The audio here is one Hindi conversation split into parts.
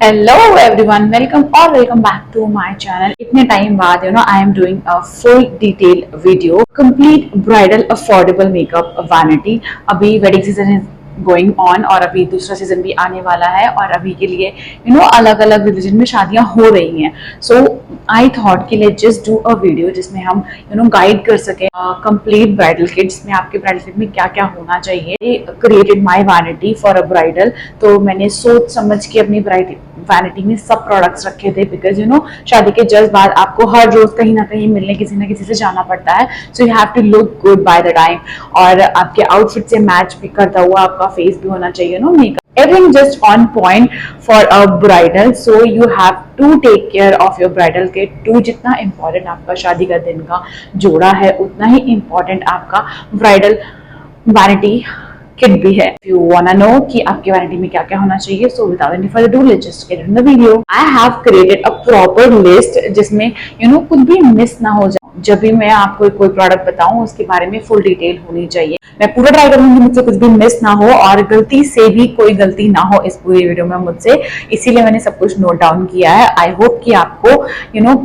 Hello everyone, welcome back to my channel. इतने टाइम बाद I am doing a full detail video, complete bridal affordable makeup vanity. अभी wedding season is going on और अभी दूसरा सीजन भी आने वाला है और अभी के लिए अलग अलग रिलीजन में शादियां हो रही हैं. सो आई थॉट कि let's just do a video जिसमें हम गाइड कर सकें कंप्लीट ब्राइडल किट, जिसमें आपके ब्राइडल किट में क्या क्या होना चाहिए. Created my vanity for a bridal. तो मैंने सोच समझ के अपनी वैनिटी में सब प्रोडक्ट्स रखे थे बिकॉज शादी के जस्ट बाद आपको हर रोज कहीं ना कहीं मिलने किसी ना किसी से जाना पड़ता है. So you have to look good by the time और आपके आउटफिट से मैच भी करता हुआ आपका फेस भी होना चाहिए makeup. Everything just on point for a bridal, so you have to take care of your bridal kit too. जितना important आपका शादी का दिन का जोड़ा है उतना ही important आपका bridal vanity kit भी है. If you wanna know कि आपके vanity में क्या क्या होना चाहिए, so without any further ado, let's just get into the video. I have created a proper list जिसमें कुछ भी मिस ना हो जाए. जब भी मैं आपको कोई प्रोडक्ट बताऊं उसके बारे में फुल डिटेल होनी चाहिए. मैं पूरा ट्राई करूंगी मुझसे कुछ भी मिस ना हो और गलती से भी कोई गलती ना हो इस पूरी वीडियो में मुझसे, इसीलिए मैंने सब कुछ नोट डाउन किया है. आई होप कि आपको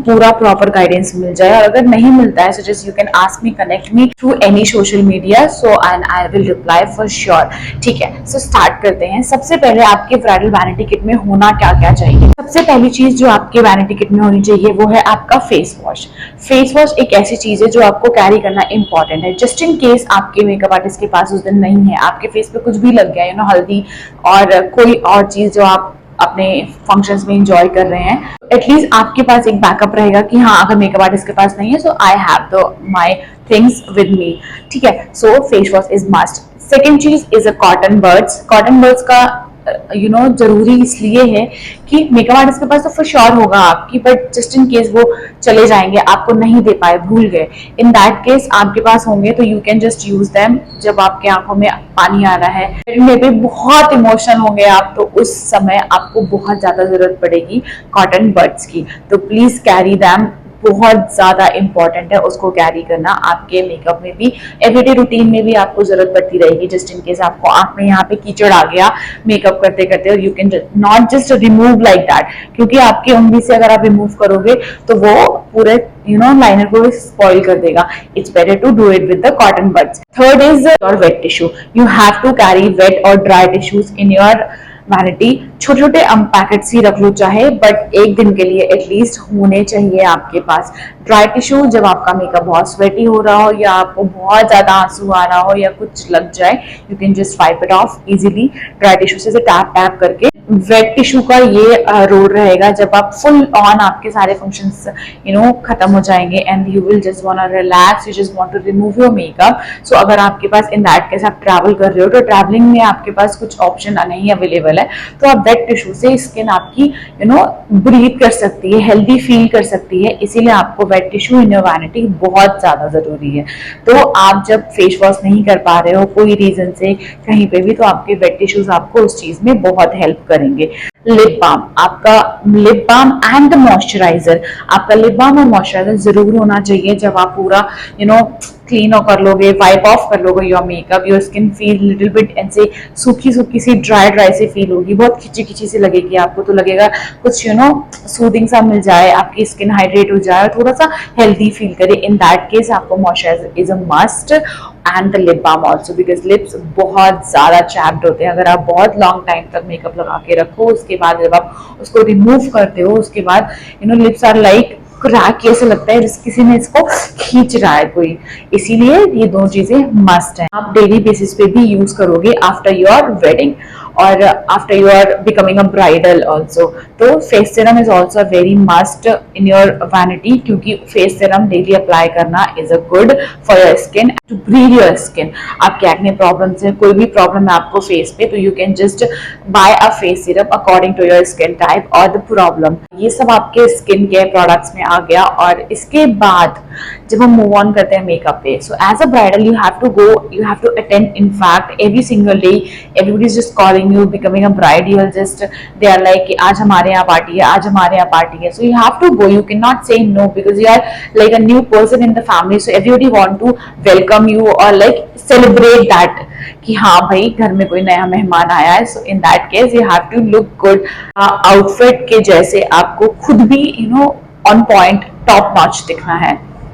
पूरा प्रॉपर गाइडेंस मिल जाए और अगर नहीं मिलता है so just you can ask me, connect me through any social media, so and I will reply for sure. ठीक है, सो स्टार्ट करते हैं. सबसे पहले आपके ब्राइडल वैनिटी किट में होना क्या क्या चाहिए. सबसे पहली चीज जो आपके वैनिटी किट में होनी चाहिए वो है आपका फेस वॉश. फेस वॉश एक ऐसी चीज है जो आपको कैरी करना इंपॉर्टेंट है. जस्ट इन केस आपके मेकअप आर्टिस्ट के पास उस दिन नहीं है, आपके फेस पे कुछ भी लग गया हल्दी और कोई और चीज जो आप अपने फंक्शंस में एंजॉय कर रहे हैं, एटलीस्ट आपके पास एक बैकअप रहेगा कि हाँ अगर मेकअप आर्टिस्ट के पास नहीं है so I have the my things with me. ठीक है, so face wash is must. Second चीज is a cotton buds. Cotton buds का जरूरी इसलिए है कि मेकअप आर्टिस्ट के पास तो फॉर श्योर होगा आपकी, बट जस्ट इन केस वो चले जाएंगे, आपको नहीं दे पाए, भूल गए, इन दैट केस आपके पास होंगे तो you can just use them. जब आपके आंखों में पानी आ रहा है, में भी बहुत इमोशनल होंगे आप, तो उस समय आपको बहुत ज्यादा जरूरत पड़ेगी कॉटन बड्स की. तो प्लीज कैरी दैम. बहुत ज्यादा इंपॉर्टेंट है उसको कैरी करना. आपके मेकअप में भी, एवरीडे रूटीन में भी आपको जरूरत पड़ती रहेगी. जस्ट इन केस आपको आंख में यहाँ पे कीचड़ आ गया मेकअप करते करते, और you can not just remove like that, क्योंकि आपकी उंगली से अगर आप रिमूव करोगे तो वो पूरे लाइनर को स्पॉइल कर देगा. It's better to do it with the cotton buds. Third is your wet tissue. You have to carry wet और dry tissues in your vanity. छोटे छोटे पैकेट्स ही रख लो चाहे, बट एक दिन के लिए एटलीस्ट होने चाहिए आपके पास. ड्राई टिश्यू जब आपका मेकअप बहुत स्वेटी हो रहा हो या आपको बहुत ज्यादा आंसू आ रहा हो या कुछ लग जाए, you can just wipe it of easily dry tissue से टैप टैप करके. वेट टिश्यू का ये रोल रहेगा जब आप फुल ऑन आपके सारे फंक्शंस खत्म हो जाएंगे and you will just want to relax, you just want to remove your makeup. So अगर आपके पास इन दैट केस आप ट्रैवल कर रहे हो तो ट्रैवलिंग में आपके पास कुछ ऑप्शन नहीं अवेलेबल है, तो आप वेट टिश्यू से स्किन आपकी ब्रीथ कर सकती है, हेल्दी फील कर सकती है. इसीलिए आपको wet tissue in your vanity बहुत ज्यादा जरूरी है. तो आप जब फेस वॉश नहीं कर पा रहे हो कोई रीजन से कहीं पे भी, तो आपके वेट टिश्यूज आपको उस चीज में बहुत हेल्प करेंगे. Lip balm. आपका lip balm and the moisturiser. आपका लिप बाम और मॉइस्चराइजर जरूर होना चाहिए. जब आप पूरा क्लीन कर लोगे, वाइप ऑफ कर लोगे your makeup, your skin feel little bit ऐसे सूखी सूखी सी, ड्राई ड्राई सी फील होगी, बहुत खिंची खिंची सी लगेगी आपको. तो लगेगा कुछ सूदिंग सा मिल जाए, आपकी स्किन हाइड्रेट हो जाए, थोड़ा सा हेल्दी फील करे. इन दैट केस आपको moisturizer is a must and the lip balm also, because lips बहुत ज्यादा चैप्ड होते हैं. अगर आप बहुत लॉन्ग टाइम तक मेकअप लगा के रखो, उसके बाद जब आप उसको रिमूव करते हो उसके बाद लिप्स आर लाइक क्रैक, ऐसा लगता है जैसे किसी ने इसको खींच रहा है कोई. इसीलिए ये दो चीजें मस्ट है. आप डेली बेसिस पे भी यूज करोगे आफ्टर योर वेडिंग और after you are becoming a bridal also. तो face serum is also very must in your vanity, क्योंकि फेस सीरम डेली अप्लाई करना is a good for your skin to breathe your skin. आपके एक्ने प्रॉब्लम से कोई भी प्रॉब्लम है आपको फेस पे, तो you can just buy a face serum according to your skin type और द प्रॉब्लम. ये सब आपके स्किन केयर प्रोडक्ट्स में आ गया. और इसके बाद जब हम मूव ऑन करते हैं मेकअप पे, so as a bridal you have to go, you have to attend in fact every single day. Everybody is just calling you, becoming a bride, you just they are like कि आज हमारे यहाँ पार्टी है, आज हमारे यहाँ पार्टी है. So you have to go, you can not say no, because you are like a new person in the family. So everybody want to welcome you और लाइक celebrate that कि हाँ भाई घर में कोई नया मेहमान आया है, so in that case you have to look good. Outfit के जैसे आपको खुद भी ऑन पॉइंट टॉप नॉच दिखना है।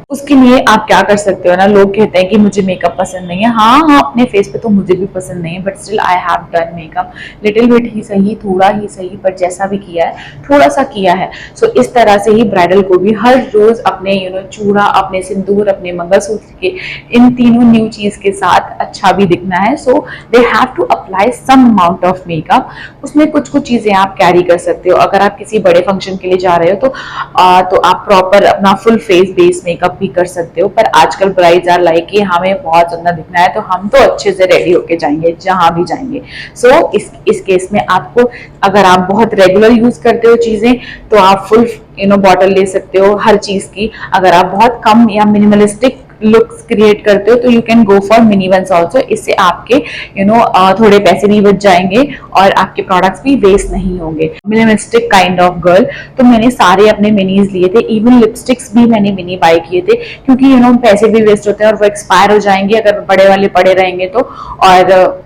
उसके लिए आप क्या कर सकते हो ना, लोग कहते हैं कि मुझे मेकअप पसंद नहीं है, हाँ हाँ अपने फेस पे तो मुझे भी पसंद नहीं है, but still I have done makeup, little bit ही सही, थोड़ा ही सही, बट जैसा भी किया है थोड़ा सा किया है। सो इस तरह से ही ब्राइडल को भी हर रोज अपने चूड़ा, अपने सिंदूर, अपने मंगलसूत्र के इन तीनों न्यू चीज के साथ अच्छा भी दिखना है। So they have to apply some amount of makeup. उसमें कुछ कुछ चीजें आप कैरी कर सकते हो। अगर आप किसी बड़े फंक्शन के लिए जा रहे हो तो आप प्रॉपर अपना फुल फेस बेस मेकअप भी कर सकते हो। पर आजकल ब्राइड्स आर लाइक कि हमें बहुत सुंदर दिखना है, तो हम तो अच्छे से रेडी होके जाएंगे जहां भी जाएंगे। सो इस केस में आपको, अगर आप बहुत रेगुलर यूज करते हो चीजें, तो आप फुल बॉटल ले सकते हो हर चीज की। अगर आप बहुत कम या मिनिमलिस्टिक लुक्स क्रिएट करते हो तो you can go for mini once also. इससे आपके थोड़े पैसे भी बच जाएंगे और आपके प्रोडक्ट्स भी वेस्ट नहीं होंगे। मिनिमलिस्टिक काइंड ऑफ गर्ल, तो मैंने सारे अपने मिनीज लिए थे, इवन लिपस्टिक्स भी मैंने मिनी बाय किए थे, क्योंकि पैसे भी वेस्ट होते हैं और वो एक्सपायर हो जाएंगे अगर बड़े वाले पड़े रहेंगे तो। और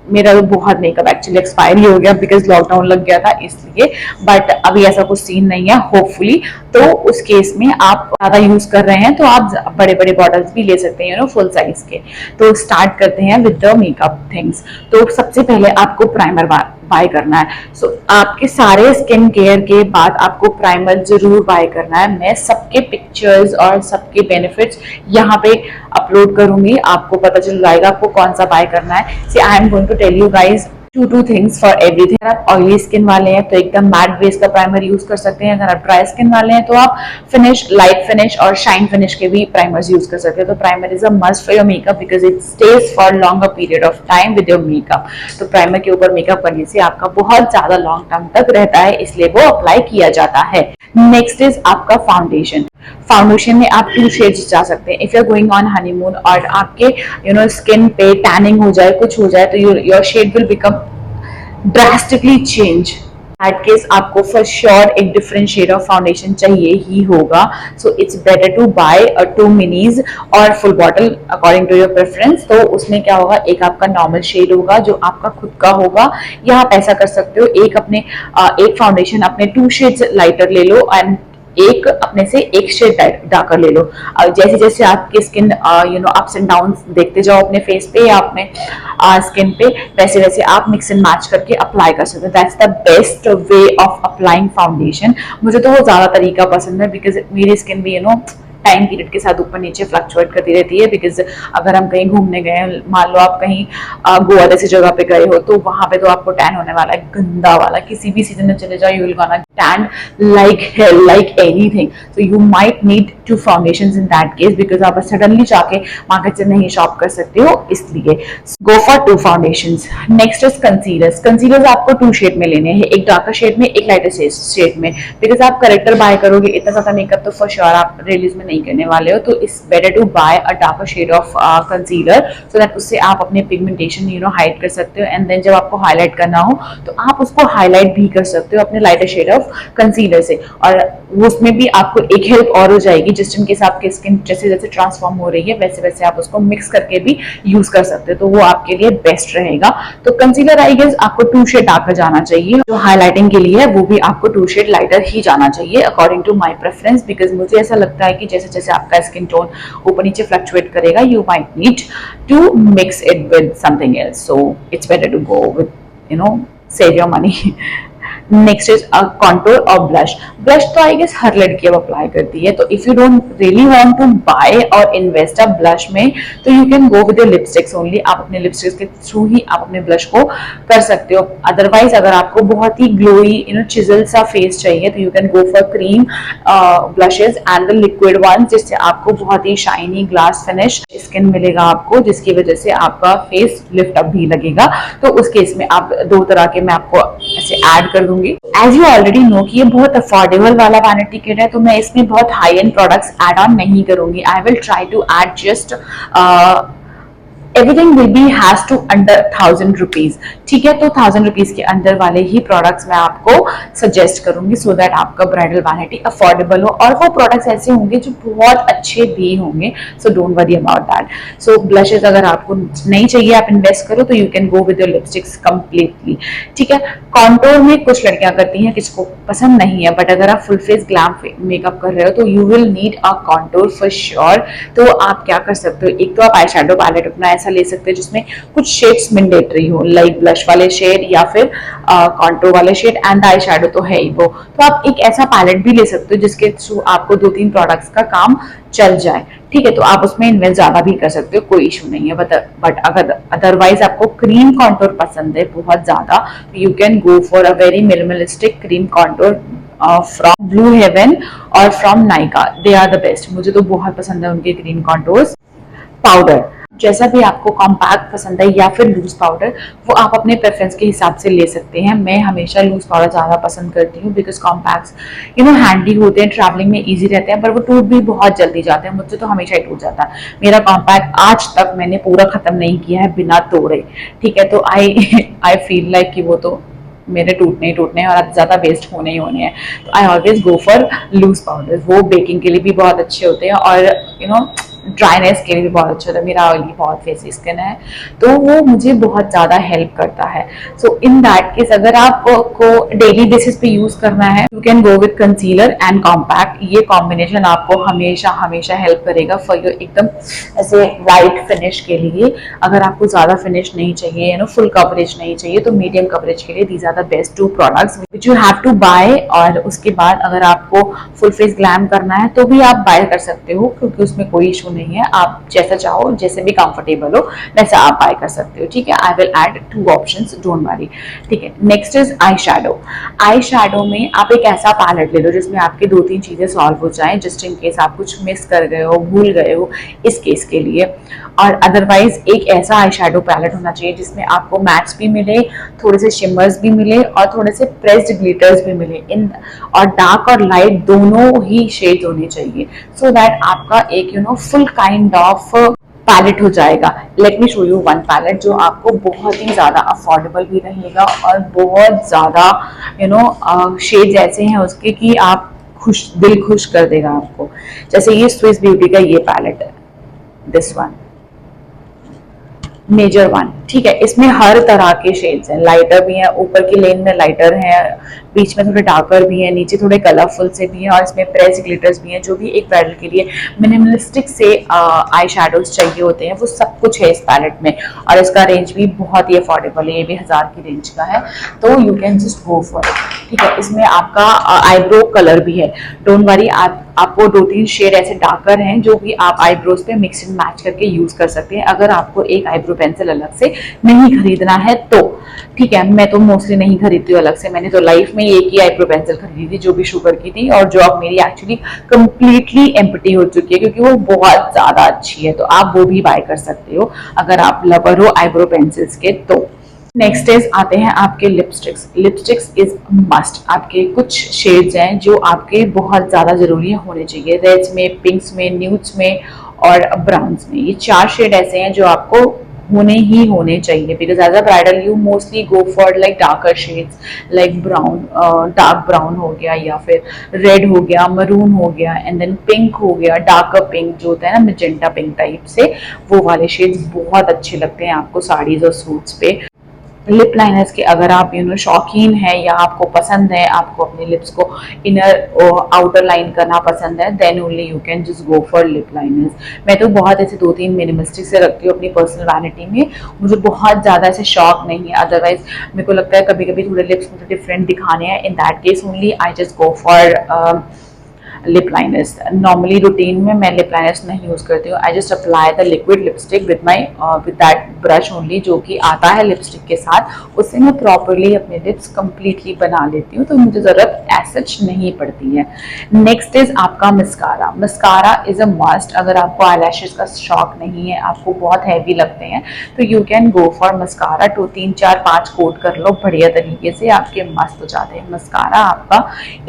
मेरा तो बहुत मेकअप एक्चुअली एक्सपायर ही हो गया बिकॉज लॉकडाउन लग गया था इसलिए, बट अभी ऐसा कुछ सीन नहीं है होपफुली। तो उस केस में आप ज्यादा यूज कर रहे हैं तो आप बड़े बड़े बॉटल्स भी ले सकते हैं फुल साइज के। तो स्टार्ट करते हैं विद द मेकअप थिंग्स। तो सबसे पहले आपको प्राइमर बाय करना है। सो आपके सारे स्किन केयर के बाद आपको प्राइमर जरूर बाय करना है। मैं सबके पिक्चर्स और सबके बेनिफिट्स यहाँ पे अपलोड करूंगी, आपको पता चल जाएगा आपको कौन सा बाय करना है। See I am going to tell you guys two things for everything. अगर आप ऑयली स्किन वाले हैं तो एकदम मैट बेस का प्राइमर यूज कर सकते हैं। अगर आप ड्राई स्किन वाले हैं तो आप फिनिश, लाइट फिनिश और शाइन फिनिश के भी प्राइमर्स यूज कर सकते हैं। तो primer is a must for your makeup because it stage for longer period of time with your makeup. तो प्राइमर के ऊपर मेकअप करने से आपका बहुत ज्यादा लॉन्ग टर्म तक रहता है, इसलिए वो अप्लाई किया जाता है। नेक्स्ट इज आपका फाउंडेशन। फाउंडेशन में आप 2 शेड्स जा सकते हैं। If you are going on honeymoon और आपके स्किन पे टैनिंग हो जाए, कुछ हो जाए, तो your shade will become drastically change. That case आपको फॉर श्योर एक डिफरेंट शेड ऑफ फाउंडेशन चाहिए ही होगा। So it's better to buy 2 minis और full bottle according to your preference. तो उसमें क्या होगा, एक आपका नॉर्मल शेड होगा जो आपका खुद का होगा, या आप ऐसा कर सकते हो एक फाउंडेशन अपने 2 शेड्स लाइटर ले लो एंड एक अपने से एक शेड डार्कर ले लो। जैसे जैसे आपकी स्किन अप्स एंड डाउन देखते जाओ अपने फेस पे या अपने स्किन पे, वैसे वैसे आप मिक्स एंड मैच करके अप्लाई कर सकते हो। That's the best way of applying foundation. मुझे तो वो ज्यादा तरीका पसंद है बिकॉज मेरी स्किन भी टाइम पीरियड के साथ ऊपर नीचे फ्लक्चुएट करती रहती है। बिकॉज अगर हम कहीं घूमने गए, मान लो आप कहीं गोवा जैसी जगह पे गए हो, तो वहां पे तो आपको टैन होने वाला है, गंदा वाला। किसी भी सीजन में चले जाओ, you will gonna tan like hell, like anything. So you might need 2 foundations in that case because आप सडनली जाके मार्केट से नहीं शॉप कर सकते हो, इसलिए go for 2 foundations. Next is concealers. Concealers आपको 2 शेड में लेने हैं, एक डार्कर शेड में, एक लाइटर शेड में। बिकॉज आप करेक्टर बाय करोगे, इतना ज्यादा मेकअप तो फॉर श्योर आप रिलीज में नहीं करने वाले हो, तो it's better to buy a darker shade of concealer so that उससे आप अपने पिगमेंटेशन हाइड कर सकते हो। एंड देन जब आपको हाईलाइट करना हो तो आप उसको हाईलाइट भी कर सकते हो अपने लाइटर शेड ऑफ कंसीलर से। और उसमें भी आपको एक हेल्प और हो जाएगी, जिस दिन के साथ आपकी स्किन जैसे जैसे ट्रांसफॉर्म हो रही है वैसे वैसे आप उसको मिक्स करके भी यूज कर सकते हो, तो वो आपके लिए बेस्ट रहेगा। तो कंसीलर आई गेस आपको 2 शेड डार्कर जाना चाहिए। जो हाईलाइटिंग के लिए है वो भी आपको 2 शेड लाइटर ही जाना चाहिए according to my preference. Because मुझे ऐसा लगता है कि जैसे जैसे आपका स्किन टोन ऊपर नीचे फ्लक्चुएट करेगा, you might need to mix it with something else. So it's better to go with save your money. Next is contour और ब्लश। ब्लश तो आई गेस हर लड़की अब अप्लाई करती है, तो if you don't really want to buy और इन्वेस्ट अ ब्लश में, तो you can go with your lipsticks only. आप अपने लिपस्टिक्स के थ्रू ही आप अपने ब्लश को कर सकते हो। अदरवाइज अगर आपको बहुत ही ग्लोई चिजल सा फेस चाहिए तो you can go for cream blushes and the liquid one, जिससे आपको बहुत ही शाइनी ग्लास फिनिश स्किन मिलेगा आपको, जिसकी वजह से आपका फेस लिफ्ट अप भी लगेगा। तो उस केस में आप 2 तरह के मैं आपको ऐसे ऐड कर दूंगी। एज यू ऑलरेडी नो कि ये बहुत अफोर्डेबल वाला वैनिटी किट है, तो मैं इसमें बहुत high end products add on नहीं करूंगी। I will try to add just everything will be has to under 1000 rupees, ठीक है। तो 1000 रुपीज के अंदर वाले ही प्रोडक्ट्स मैं आपको सजेस्ट करूंगी सो दैट आपका ब्राइडल वैनिटी अफोर्डेबल हो, और वो प्रोडक्ट्स ऐसे होंगे जो बहुत अच्छे भी होंगे, so don't worry about that. So blushes अगर आपको नहीं चाहिए, आप इन्वेस्ट करो, तो you can go with your lipsticks completely, ठीक है। कॉन्टोर में कुछ लड़कियां करती हैं, किसको पसंद नहीं है, बट अगर आप फुल फेस ग्लैम मेकअप कर रहे हो तो you will need a contour for sure. तो आप क्या कर सकते हो, एक तो आप आई शैडो पैलेट अपना ऐसा ले सकते हो जिसमें कुछ शेड्स मैंडेटरी हो, लाइक ब्लश वाले शेड या फिर कॉन्टोर वाले शेड, एंड आई शैडो तो है ही वो। तो आप एक ऐसा पैलेट भी ले सकते हो जिसके थ्रू आपको 2-3 प्रोडक्ट्स का काम चल जाए, ठीक है। तो आप उसमें इन्वेस्ट ज्यादा भी कर सकते हो, कोई इशू नहीं है। बट अगर अदरवाइज आपको क्रीम कॉन्टोर पसंद है बहुत ज्यादा, तो you can go for a very minimalistic cream contour from Blue Heaven और from Nykaa. They are the best, मुझे तो बहुत पसंद है उनके क्रीम कॉन्टोर्स। पाउडर, जैसा भी आपको कॉम्पैक्ट पसंद है या फिर लूज पाउडर, वो आप अपने प्रेफरेंस के हिसाब से ले सकते हैं। मैं हमेशा लूज पाउडर ज़्यादा पसंद करती हूँ, बिकॉज कॉम्पैक्ट्स हैंडी होते हैं, ट्रैवलिंग में इजी रहते हैं, पर वो टूट भी बहुत जल्दी जाते हैं। मुझसे तो हमेशा ही टूट जाता है। मेरा कॉम्पैक्ट आज तक मैंने पूरा खत्म नहीं किया है बिना तोड़े, ठीक है। तो आई फील लाइक कि वो तो मेरे टूटने ही टूटने हैं और ज़्यादा वेस्ट होने ही होने हैं। तो I always go for loose powder, वो बेकिंग के लिए भी बहुत अच्छे होते हैं और ड्राइनेस के लिए भी बहुत अच्छा होता है। मेरा ऑयली बहुत फेसी स्किन है, तो वो मुझे बहुत ज़्यादा हेल्प करता है। सो इन दैट केस अगर आपको डेली बेसिस पे यूज़ करना है, you can go with concealer and compact. ये कॉम्बिनेशन आपको हमेशा हमेशा हेल्प करेगा फॉर योर एकदम ऐसे लाइट फिनिश के लिए। अगर आपको ज़्यादा फिनिश नहीं चाहिए, फुल कवरेज नहीं चाहिए, तो मीडियम कवरेज के लिए these are the best 2 products which you have to buy. और उसके बाद अगर आपको फुल फेस ग्लैम करना है तो भी आप बाय कर सकते हो, क्योंकि उसमें कोई इशू नहीं है। आप जैसा चाहो, जैसे भी कंफर्टेबल हो वैसा आप बाय कर सकते हो, ठीक है। I will add 2 options, don't worry, ठीक है। Next is eye shadow. Eye shadow में आप एक ऐसा पैलेट ले लो जिसमें आपकी 2-3 चीजें सॉल्व हो जाएं, जस्ट इन केस आप कुछ मिस कर गए हो, भूल गए हो, इस केस के लिए। और अदरवाइज एक ऐसा आई शैडो पैलेट होना चाहिए जिसमें आपको मैट्स भी मिले, थोड़े से शिमर्स भी मिले और थोड़े से प्रेस्ड ग्लिटर्स भी मिले, इन और डार्क और लाइट दोनों ही शेड्स होने चाहिए, सो दैट आपका एक फुल काइंड ऑफ पैलेट हो जाएगा। Let me show you one palette जो आपको बहुत ही ज्यादा अफोर्डेबल भी रहेगा और बहुत ज्यादा शेड्स ऐसे हैं उसके कि आप दिल खुश कर देगा आपको। जैसे ये स्विस ब्यूटी का ये पैलेट है, दिस वन मेजर 1, ठीक है। इसमें हर तरह के शेड्स हैं, लाइटर भी हैं, ऊपर की लेन में लाइटर हैं, बीच में थोड़े डार्कर भी हैं, नीचे थोड़े कलरफुल से भी हैं, और इसमें प्रेस ग्लिटर्स भी हैं। जो भी एक ब्राइडल के लिए मिनिमलिस्टिक से आई शैडोज चाहिए होते हैं वो सब कुछ है इस पैलेट में। और इसका रेंज भी बहुत ही अफोर्डेबल है, ये भी 1000 की रेंज का है, तो you can just go for it, ठीक है। इसमें आपका आईब्रो कलर भी है, डोंट वरी। आपको 2-3 शेड ऐसे डार्कर हैं जो भी आप आईब्रोज पे मिक्स एंड मैच करके यूज कर सकते हैं। अगर आपको एक आईब्रो पेंसिल अलग से नहीं खरीदना है तो, ठीक है। मैं तो मोस्टली नहीं खरीदती हूँ अलग से, मैंने तो लाइफ में एक ही आईब्रो पेंसिल खरीदी थी जो भी शुगर की थी, और जो अब मेरी एक्चुअली कंप्लीटली एम्प्टी हो चुकी है क्योंकि वो बहुत ज्यादा अच्छी है। तो आप वो भी बाय कर सकते हो अगर आप लवर हो आईब्रो पेंसिल्स के तो। नेक्स्ट इज आते हैं आपके लिपस्टिक्स। Lipsticks is must. आपके कुछ शेड्स हैं जो आपके बहुत ज्यादा जरूरी होने चाहिए, रेड्स में, पिंक्स में, न्यूड्स में और ब्राउन्स में। ये 4 शेड ऐसे हैं जो आपको होने चाहिए, because as a bridal you mostly go for like darker shades, like brown, dark brown हो गया, या फिर रेड हो गया, मरून हो गया, एंड देन पिंक हो गया, डार्कर पिंक जो होता है ना, मैजेंटा पिंक टाइप से, वो वाले शेड्स बहुत अच्छे लगते हैं आपको साड़ीज और सूट्स पे। लिप लाइनर्स के अगर आप शौकीन है या आपको पसंद है, आपको अपने लिप्स को इनर आउटर लाइन करना पसंद है, then only you can just go for lip liners. मैं तो बहुत ऐसे 2-3 मिनिमलिस्टिक से रखती हूँ अपनी पर्सनल वैनिटी में, मुझे बहुत ज़्यादा ऐसे शौक नहीं है। अदरवाइज मेरे को लगता है कभी कभी थोड़े लिप्स मुझे डिफरेंट दिखाने हैं, इन that case only I just go for lip liners. Normally routine में मैं लिप लाइनर्स नहीं यूज करती हूँ, आई just apply the liquid lipstick with that brush only जो कि आता है लिपस्टिक के साथ, उससे मैं प्रॉपरली अपने लिप्स कंप्लीटली बना लेती हूँ, तो मुझे जरूरत एज सच नहीं पड़ती है। नेक्स्ट इज आपका mascara. Mascara is a must. अगर आपको आईलैशेस का शौक नहीं है, आपको बहुत हैवी लगते हैं, तो you can go for mascara. 2 3 4 5 coat कर लो बढ़िया तरीके से, आपके मस्त हो जाते हैं। मस्कारा आपका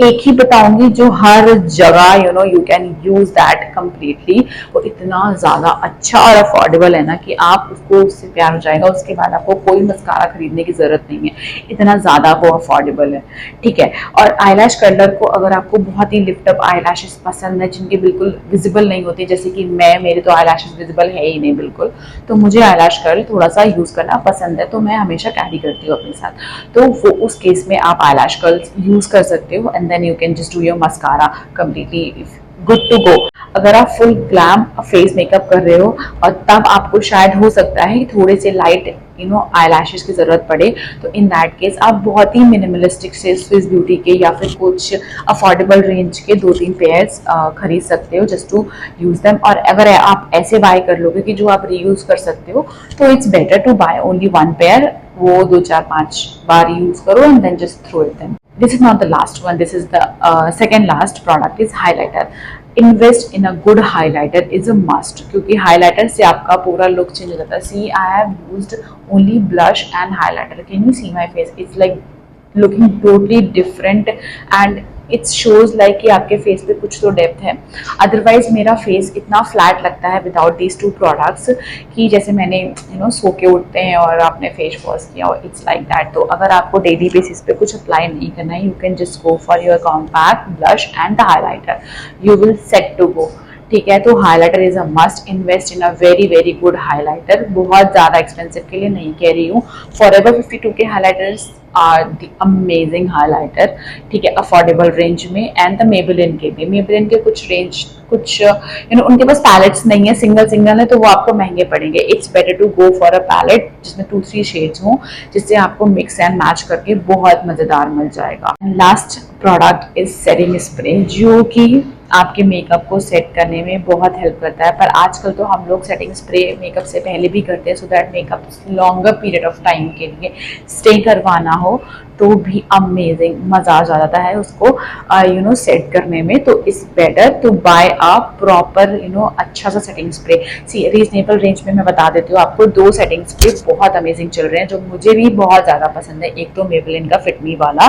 एक ही बताऊंगी जो हर जगह you can use that completely. वो इतना ज्यादा अच्छा और अफोर्डेबल है ना कि आप उसको, उससे प्यार हो जाएगा। उसके बाद आपको कोई मस्कारा खरीदने की जरूरत नहीं है, इतना ज्यादा वो अफोर्डेबल है। ठीक है। और आईलैश कर्लर को, अगर आपको बहुत ही लिफ्ट अप आईलैशेस पसंद है जिनके बिल्कुल विजिबल नहीं होती, जैसे कि मेरे तो आईलैशेस विजिबल है ही नहीं बिल्कुल, तो मुझे आईलैश कर्ल थोड़ा सा यूज करना पसंद है, तो मैं हमेशा कैरी करती हूँ अपने साथ। तो वो उस केस में आप आईलैश कर्ल यूज कर सकते हो and then you can just do your mascara completely good to go. अगर आप फुल ग्लैम फेस मेकअप कर रहे हो और तब आपको शायद हो सकता है कि थोड़े से लाइट आईलैशेस की जरूरत पड़े, तो इन दैट केस आप बहुत ही मिनिमलिस्टिक से स्विस ब्यूटी के या फिर कुछ अफोर्डेबल रेंज के 2-3 पेयर्स खरीद सकते हो जस्ट टू यूज देम। और अगर आप ऐसे बाय कर लोगे कि जो आप रीयूज कर सकते हो, तो it's better to buy only 1 pair. वो 2 4 5 बार यूज करो and then just throw it them. This is not the last one. This is the second last product is highlighter. Invest in a good highlighter is a must, क्योंकि highlighter से आपका पूरा look change हो जाता है। See, I have used only blush and highlighter. Can you see my face? It's like looking totally different and it shows like कि आपके फेस पे कुछ तो डेप्थ है। अदरवाइज मेरा फेस इतना फ्लैट लगता है विदाउट दीज 2 प्रोडक्ट्स कि जैसे मैंने सो के उठते हैं और आपने फेस वॉश किया और इट्स लाइक दैट। तो अगर आपको डेली बेसिस पे कुछ अप्लाई नहीं करना है, you can just go for your compact blush and the highlighter, you will set to go. ठीक है। तो highlighter is a must. Invest in a very very good highlighter. बहुत ज़्यादा एक्सपेंसिव के लिए नहीं कह रही हूँ। फॉरएवर 52 के highlighters are the amazing highlighter. ठीक है, अफोर्डेबल रेंज में। एंड द मेबेलिन के भी, मेबेलिन के कुछ रेंज, कुछ उनके पास पैलेट्स नहीं है, सिंगल सिंगल है, तो वो आपको महंगे पड़ेंगे। It's better to go for a palette जिसमें 2-3 शेड्स हों, जिससे आपको मिक्स एंड मैच करके बहुत मजेदार मिल जाएगा। Last product is setting spray, जो कि आपके मेकअप को सेट करने में बहुत हेल्प करता है। पर आजकल तो हम लोग सेटिंग स्प्रे मेकअप से पहले भी करते हैं, so that makeup longer period of time के लिए स्टे करवाना हो तो भी अमेजिंग मजा आ जाता है उसको सेट करने में। तो it's better to buy a proper अच्छा सा setting spray. See, reasonable range में मैं बता देती हूँ आपको, 2 सेटिंग स्प्रे बहुत अमेजिंग चल रहे हैं जो मुझे भी बहुत ज्यादा पसंद है। एक तो मेबेलिन का फिट मी वाला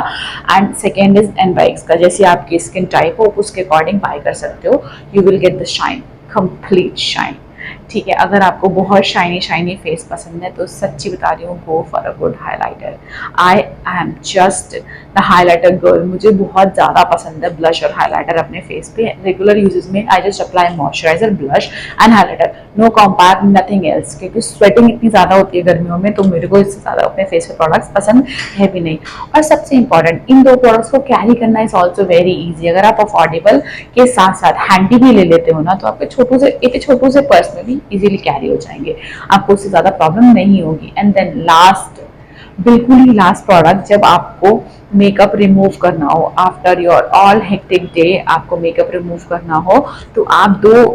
एंड सेकेंड इज एनवाइक्स का। जैसे आपकी स्किन टाइप हो उसके अकॉर्डिंग बाय कर सकते हो। You will get the shine, complete shine. ठीक है। अगर आपको बहुत शाइनी शाइनी फेस पसंद है तो सच्ची बता रही हूँ, गो for a good highlighter. I am just the highlighter girl. मुझे बहुत ज़्यादा पसंद है ब्लश और हाईलाइटर अपने फेस पे। रेगुलर यूजेस में I just apply moisturiser, blush and highlighter, no compact, nothing else, क्योंकि स्वेटिंग इतनी ज़्यादा होती है गर्मियों में, तो मेरे को इससे ज़्यादा अपने फेस पे प्रोडक्ट्स पसंद है भी नहीं। और सबसे इंपॉर्टेंट, इन 2 प्रोडक्ट्स को कैरी करना इज ऑल्सो वेरी ईजी। अगर आप अफोर्डेबल के साथ साथ हैंडी भी ले लेते हो ना, तो आपके छोटू से पर्स में भी इजीली कैरी हो जाएंगे, आपको उससे ज्यादा प्रॉब्लम नहीं होगी। एंड देन लास्ट, बिल्कुल ही लास्ट प्रोडक्ट, जब आपको मेकअप रिमूव करना हो after your all hectic day, आपको मेकअप रिमूव करना हो, तो आप 2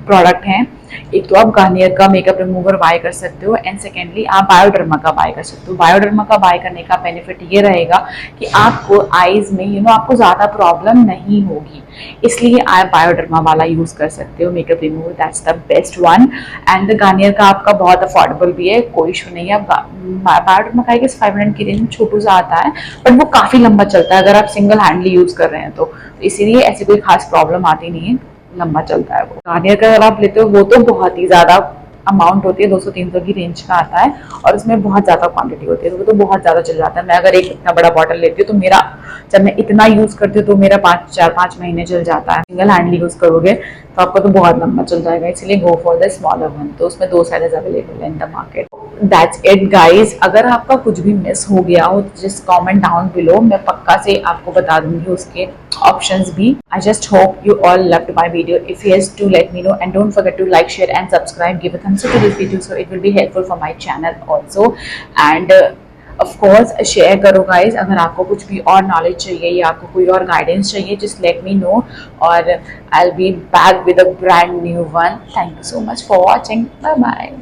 प्रोडक्ट हैं। एक तो आप गार्नियर का मेकअप रिमूवर बाय कर सकते हो एंड सेकेंडली आप बायोडर्मा का बाय कर सकते हो। बायोडर्मा का बाय करने का बेनिफिट ये रहेगा कि आपको आईज में आपको ज़्यादा प्रॉब्लम नहीं होगी, इसलिए आप बायोडर्मा वाला यूज़ कर सकते हो makeup remover. That's the best one. And the Garnier का आपका बहुत अफोर्डेबल भी है, कोई इशू नहीं है। बायोडर्मा का 500 की रेंज में छोटू सा आता है, बट वो काफ़ी लंबा चलता है अगर आप सिंगल हैंडली यूज़ कर रहे हैं तो, इसीलिए ऐसी कोई खास प्रॉब्लम आती नहीं है, लंबा चलता है वो। गार्नियर का अगर आप लेते हो वो तो बहुत ही ज्यादा अमाउंट होती है, 200-300 की रेंज का आता है और उसमें बहुत ज्यादा क्वांटिटी होती है, तो वो तो बहुत ज्यादा चल जाता है। मैं अगर एक इतना बड़ा बॉटल लेती हूँ तो मेरा, जब मैं इतना यूज करती हूँ तो मेरा 4-5 महीने चल जाता है। सिंगल हैंडली यूज करोगे तो आपको तो बहुत लंबा चल जाएगा, इसलिए go for the smaller one. तो उसमें 2 साइजेस अवेलेबल है in the market. That's it guys. अगर आपका कुछ भी मिस हो गया हो तो जस्ट कमेंट डाउन बिलो, मैं पक्का से आपको बता दूंगी उसके options भी। I just hope you all loved my video. If yes, do let me know and don't forget to like, share and subscribe. Give a thumbs up to this video so it will be helpful for my channel also. And of course share करो guys। अगर आपको कुछ भी और knowledge चाहिए या आपको कोई और guidance चाहिए, just let me know और I'll be back with a brand new one. Thank you so much for watching. Bye bye.